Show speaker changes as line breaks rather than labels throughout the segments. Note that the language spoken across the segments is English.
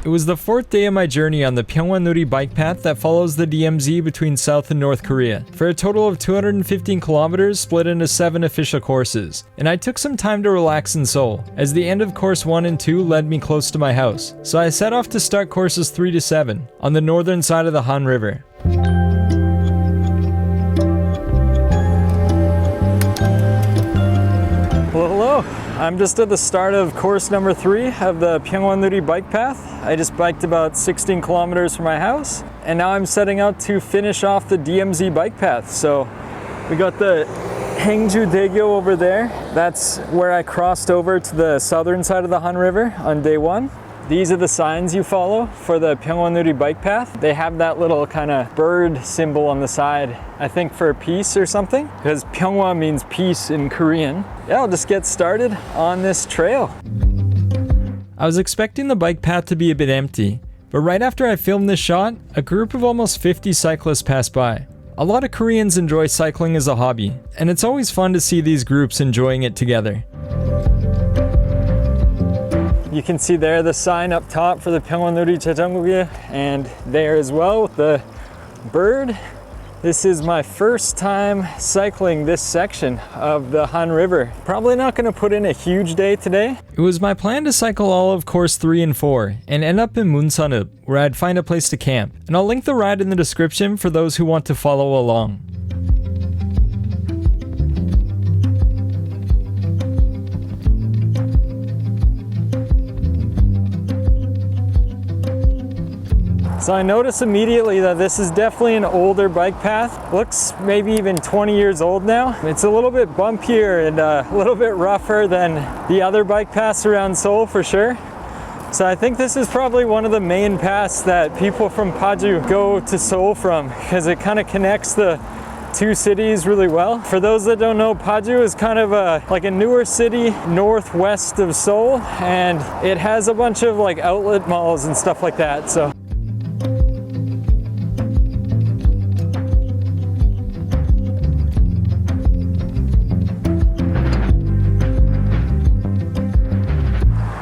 It was the 4th day of my journey on the Pyeonghwa Nuri Bike Path that follows the DMZ between South and North Korea, for a total of 215 kilometers split into 7 official courses. And I took some time to relax in Seoul, as the end of course 1 and 2 led me close to my house. So I set off to start courses 3 to 7, on the northern side of the Han River. Hello. I'm just at the start of course number 3 of the Pyeonghwa Nuri Bike Path. I just biked about 16 kilometers from my house, and now I'm setting out to finish off the DMZ bike path. So we got the Haengju-daegyo over there. That's where I crossed over to the southern side of the Han River on day 1. These are the signs you follow for the Pyeonghwa Nuri Bike Path. They have that little kind of bird symbol on the side, I think for peace or something, because Pyeonghwa means peace in Korean. Yeah, I'll just get started on this trail. I was expecting the bike path to be a bit empty, but right after I filmed this shot, a group of almost 50 cyclists passed by. A lot of Koreans enjoy cycling as a hobby, and it's always fun to see these groups enjoying it together. You can see there the sign up top for the 평화누리자전거길, 자전거길, and there as well with the bird. This is my first time cycling this section of the Han River. Probably not going to put in a huge day today. It was my plan to cycle all of course 3 and 4 and end up in Munsan-eub, where I'd find a place to camp. And I'll link the ride in the description for those who want to follow along. So I noticed immediately that this is definitely an older bike path. Looks maybe even 20 years old now. It's a little bit bumpier and a little bit rougher than the other bike paths around Seoul for sure. So I think this is probably one of the main paths that people from Paju go to Seoul from, because it kind of connects the 2 cities really well. For those that don't know, Paju is kind of like a newer city northwest of Seoul, and it has a bunch of like outlet malls and stuff like that. So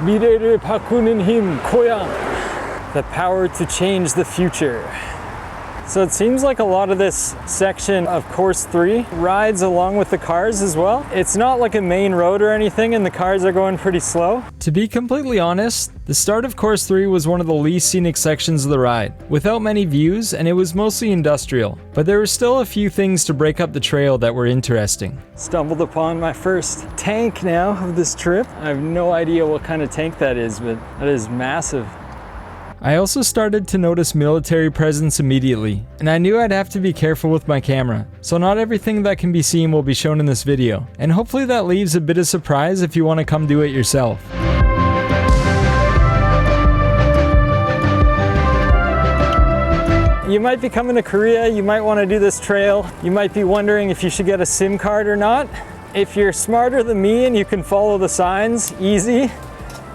미래를 바꾸는 힘, 고향. The power to change the future. So it seems like a lot of this section of course 3 rides along with the cars as well. It's not like a main road or anything, and the cars are going pretty slow. To be completely honest, the start of course 3 was one of the least scenic sections of the ride, without many views, and it was mostly industrial. But there were still a few things to break up the trail that were interesting. Stumbled upon my first tank now of this trip. I have no idea what kind of tank that is, but that is massive. I also started to notice military presence immediately, and I knew I'd have to be careful with my camera, so not everything that can be seen will be shown in this video, and hopefully that leaves a bit of surprise if you want to come do it yourself. You might be coming to Korea, you might want to do this trail, you might be wondering if you should get a SIM card or not. If you're smarter than me and you can follow the signs easy,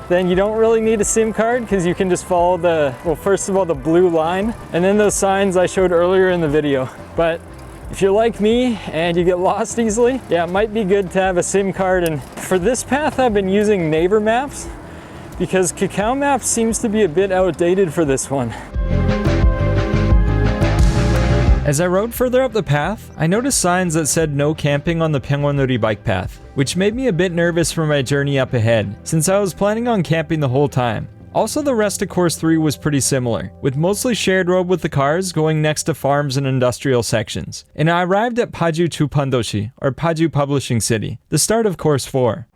then you don't really need a SIM card, because you can just follow well, first of all, the blue line, and then those signs I showed earlier in the video. But if you're like me and you get lost easily, yeah, it might be good to have a SIM card. And for this path, I've been using Naver Maps, because Kakao Maps seems to be a bit outdated for this one. As I rode further up the path, I noticed signs that said no camping on the Pyeonghwa Nuri Bike Path, which made me a bit nervous for my journey up ahead, since I was planning on camping the whole time. Also, the rest of course 3 was pretty similar, with mostly shared road with the cars going next to farms and industrial sections. And I arrived at Paju출pandoshi, or Paju Publishing City, the start of course 4.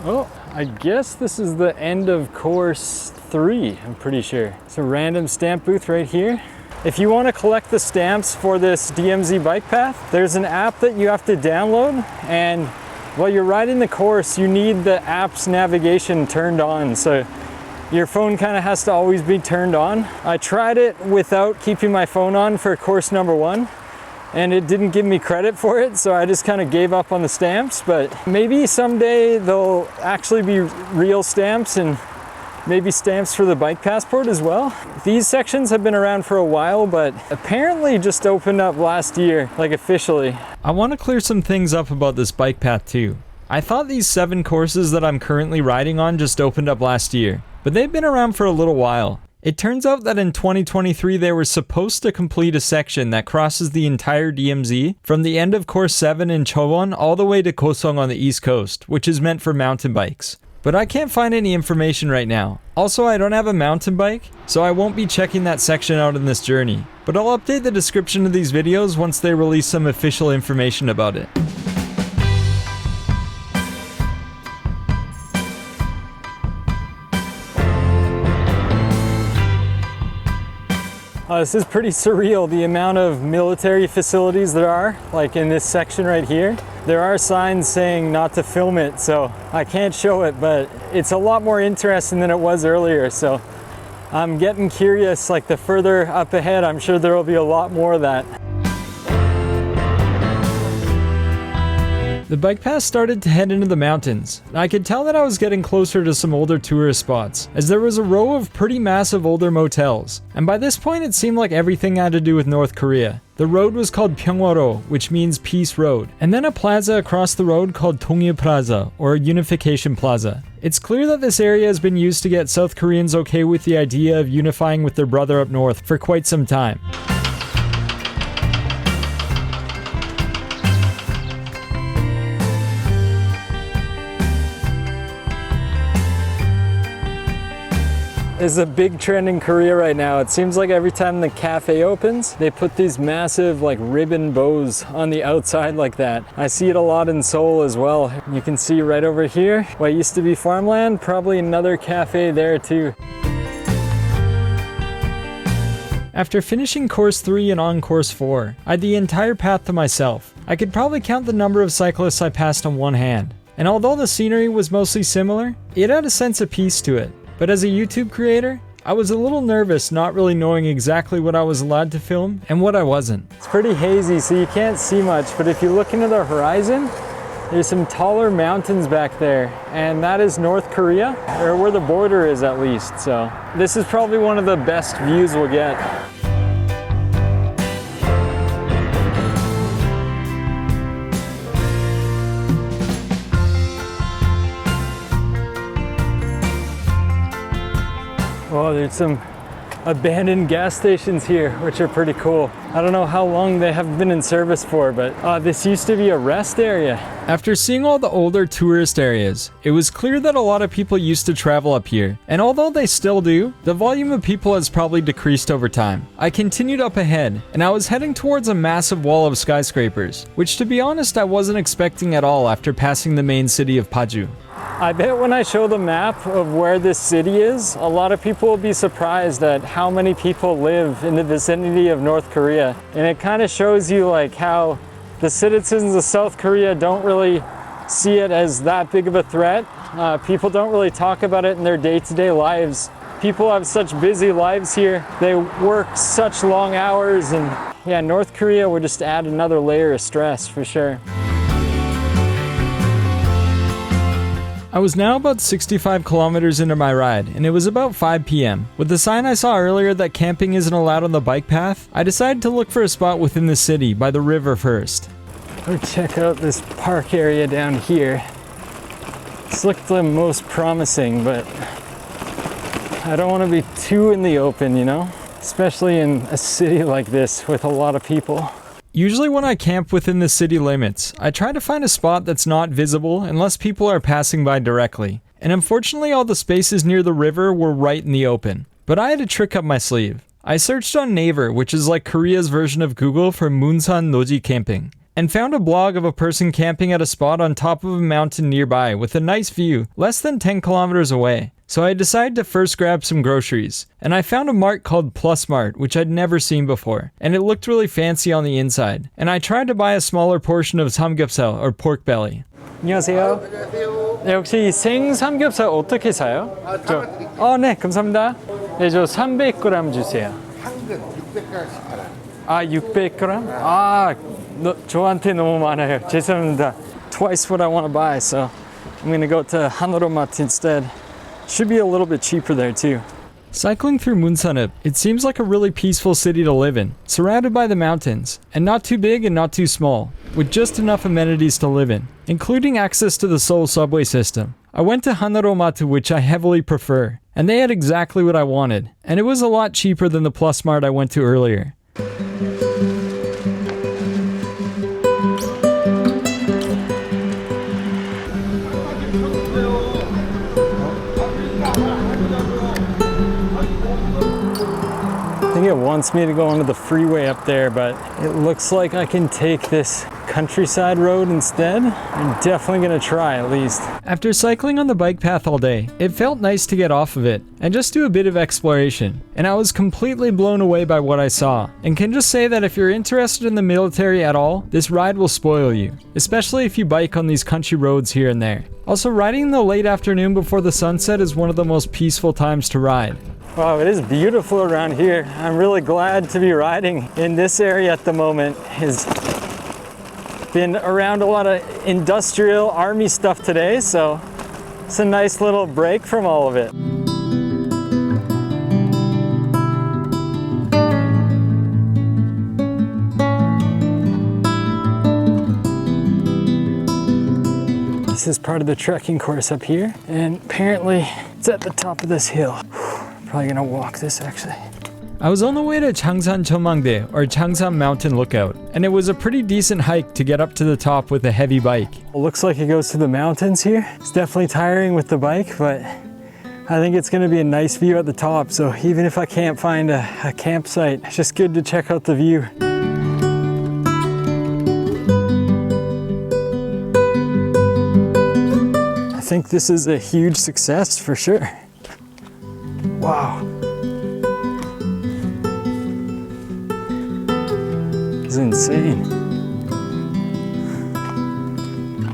Oh, I guess this is the end of course 3, I'm pretty sure. It's a random stamp booth right here. If you want to collect the stamps for this DMZ bike path, there's an app that you have to download, and while you're riding the course, you need the app's navigation turned on, so your phone kind of has to always be turned on. I tried it without keeping my phone on for course number 1, and it didn't give me credit for it, so I just kind of gave up on the stamps. But maybe someday they'll actually be real stamps, and maybe stamps for the bike passport as well. These sections have been around for a while, but apparently just opened up last year, like officially. I want to clear some things up about this bike path too. I thought these 7 courses that I'm currently riding on just opened up last year, but they've been around for a little while. It turns out that in 2023 they were supposed to complete a section that crosses the entire DMZ from the end of Course 7 in Chowon all the way to Gosong on the east coast, which is meant for mountain bikes. But I can't find any information right now. Also, I don't have a mountain bike, so I won't be checking that section out in this journey. But I'll update the description of these videos once they release some official information about it. This is pretty surreal, the amount of military facilities there are, like in this section right here. There are signs saying not to film it, so I can't show it, but it's a lot more interesting than it was earlier, so I'm getting curious. Like the further up ahead, I'm sure there will be a lot more of that. The bike path started to head into the mountains. I could tell that I was getting closer to some older tourist spots, as there was a row of pretty massive older motels. And by this point it seemed like everything had to do with North Korea. The road was called Pyeonghwa-do, which means Peace Road, and then a plaza across the road called Dongil Plaza, or Unification Plaza. It's clear that this area has been used to get South Koreans okay with the idea of unifying with their brother up north for quite some time. Is a big trend in Korea right now. It seems like every time the cafe opens, they put these massive like ribbon bows on the outside like that. I see it a lot in Seoul as well. You can see right over here what used to be farmland, probably another cafe there too. After finishing course 3 and on course 4, I had the entire path to myself. I could probably count the number of cyclists I passed on one hand. And although the scenery was mostly similar, it had a sense of peace to it. But as a YouTube creator, I was a little nervous not really knowing exactly what I was allowed to film and what I wasn't. It's pretty hazy, so you can't see much, but if you look into the horizon, there's some taller mountains back there, and that is North Korea, or where the border is at least, so this is probably one of the best views we'll get. Oh, there's some abandoned gas stations here, which are pretty cool. I don't know how long they have been in service for, but this used to be a rest area. After seeing all the older tourist areas, it was clear that a lot of people used to travel up here. And although they still do, the volume of people has probably decreased over time. I continued up ahead, and I was heading towards a massive wall of skyscrapers, which to be honest I wasn't expecting at all after passing the main city of Paju. I bet when I show the map of where this city is, a lot of people will be surprised at how many people live in the vicinity of North Korea. And it kind of shows you like how the citizens of South Korea don't really see it as that big of a threat. People don't really talk about it in their day-to-day lives. People have such busy lives here. They work such long hours, and yeah, North Korea would just add another layer of stress for sure. I was now about 65 kilometers into my ride, and it was about 5 p.m. With the sign I saw earlier that camping isn't allowed on the bike path, I decided to look for a spot within the city by the river first. Let's check out this park area down here. This looked the most promising, but I don't want to be too in the open, you know? Especially in a city like this with a lot of people. Usually when I camp within the city limits, I try to find a spot that's not visible unless people are passing by directly. And unfortunately all the spaces near the river were right in the open. But I had a trick up my sleeve. I searched on Naver, which is like Korea's version of Google for Munsan-eub camping, and found a blog of a person camping at a spot on top of a mountain nearby with a nice view, less than 10 kilometers away. So I decided to first grab some groceries, and I found a mart called Plus Mart, which I'd never seen before, and it looked really fancy on the inside. And I tried to buy a smaller portion of samgyeopsal, or pork belly. 안녕하세요. 네, 혹시 생삼겹살 어떻게 사요? 네, 감사합니다. 네, 저 300g 주세요.
한근 600g씩 팔아요.
600g? 저한테 너무 많아요. 죄송합니다. Twice what I want to buy, so I'm gonna go to Haengju-daegyo instead. Should be a little bit cheaper there too. Cycling through Munsan-eub, it seems like a really peaceful city to live in, surrounded by the mountains, and not too big and not too small, with just enough amenities to live in, including access to the Seoul subway system. I went to Haengju-daegyo, which I heavily prefer. and they had exactly what I wanted, and it was a lot cheaper than the Plus Mart I went to earlier.
I think it wants me to go onto the freeway up there, but it looks like I can take this countryside road instead. I'm definitely gonna try at least.
After cycling on the bike path all day, it felt nice to get off of it and just do a bit of exploration. And I was completely blown away by what I saw, and can just say that if you're interested in the military at all, this ride will spoil you, especially if you bike on these country roads here and there. Also, riding in the late afternoon before the sunset is one of the most peaceful times to ride.
Wow, it is beautiful around here. I'm really glad to be riding in this area at the moment. It's been around a lot of industrial army stuff today, so it's a nice little break from all of it. This is part of the trekking course up here, and apparently it's at the top of this hill. Probably gonna walk this actually.
I was on the way to 장산전망대, or Jangsan Mountain Lookout, and it was a pretty decent hike to get up to the top with a heavy bike.
It looks like it goes to the mountains here. It's definitely tiring with the bike, but I think it's gonna be a nice view at the top, so even if I can't find a campsite, it's just good to check out the view. I think this is a huge success for sure. Wow. This is insane.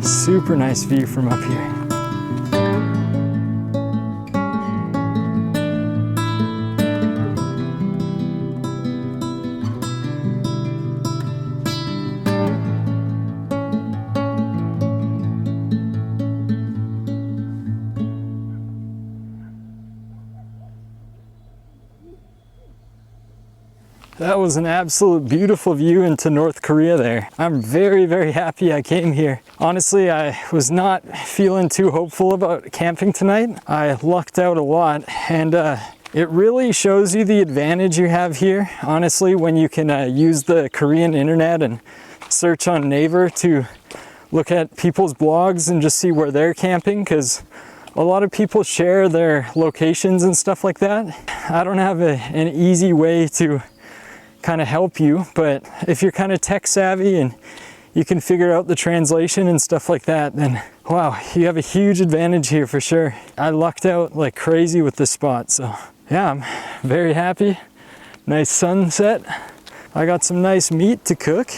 Super nice view from up here. That was an absolute beautiful view into North Korea there. I'm very, very happy I came here. Honestly, I was not feeling too hopeful about camping tonight. I lucked out a lot, and it really shows you the advantage you have here, honestly, when you can use the Korean internet and search on Naver to look at people's blogs and just see where they're camping, because a lot of people share their locations and stuff like that. I don't have an easy way to kind of help you, but if you're kind of tech savvy and you can figure out the translation and stuff like that, then wow, you have a huge advantage here for sure. I lucked out like crazy with this spot, so yeah, I'm very happy. Nice sunset. I got some nice meat to cook.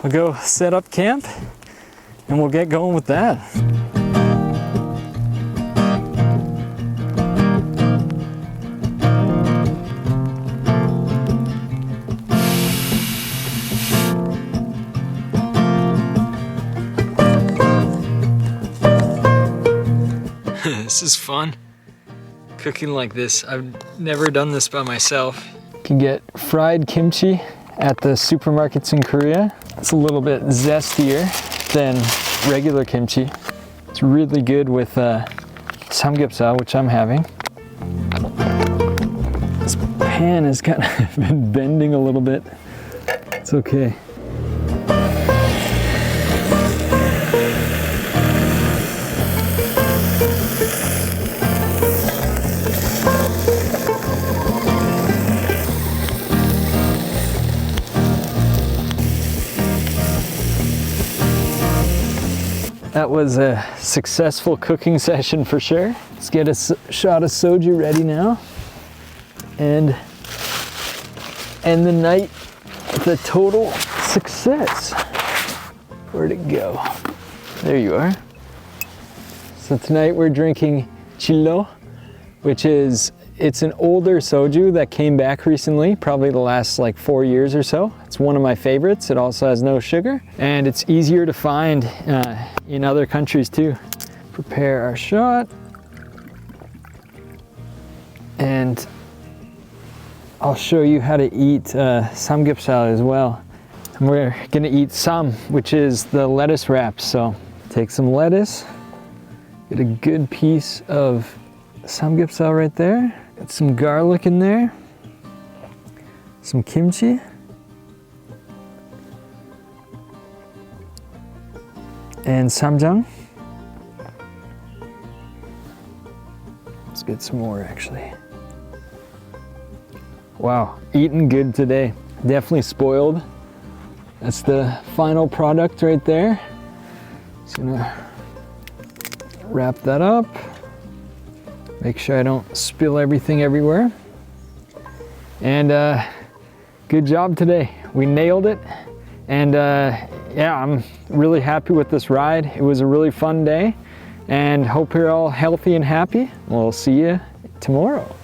I'll go set up camp and we'll get going with that. This is fun. Cooking like this. I've never done this by myself. You can get fried kimchi at the supermarkets in Korea. It's a little bit zestier than regular kimchi. It's really good with samgyeopsal, which I'm having. This pan has kind of been bending a little bit. It's okay. That was a successful cooking session for sure. Let's get a shot of soju ready now and end the night with a total success. Where'd it go? There you are. So tonight we're drinking chillo, which is, it's an older soju that came back recently, probably the last like 4 years or so. It's one of my favorites. It also has no sugar, and it's easier to find in other countries too. Prepare our shot, and I'll show you how to eat samgyeopsal as well. And we're gonna eat sam, which is the lettuce wraps. So take some lettuce, get a good piece of samgyeopsal right there. Got some garlic in there. Some kimchi. And samjang. Let's get some more actually. Wow, eating good today. Definitely spoiled. That's the final product right there. Just gonna wrap that up. Make sure I don't spill everything everywhere. And good job today. We nailed it. And yeah, I'm really happy with this ride. It was a really fun day. And hope you're all healthy and happy. We'll see you tomorrow.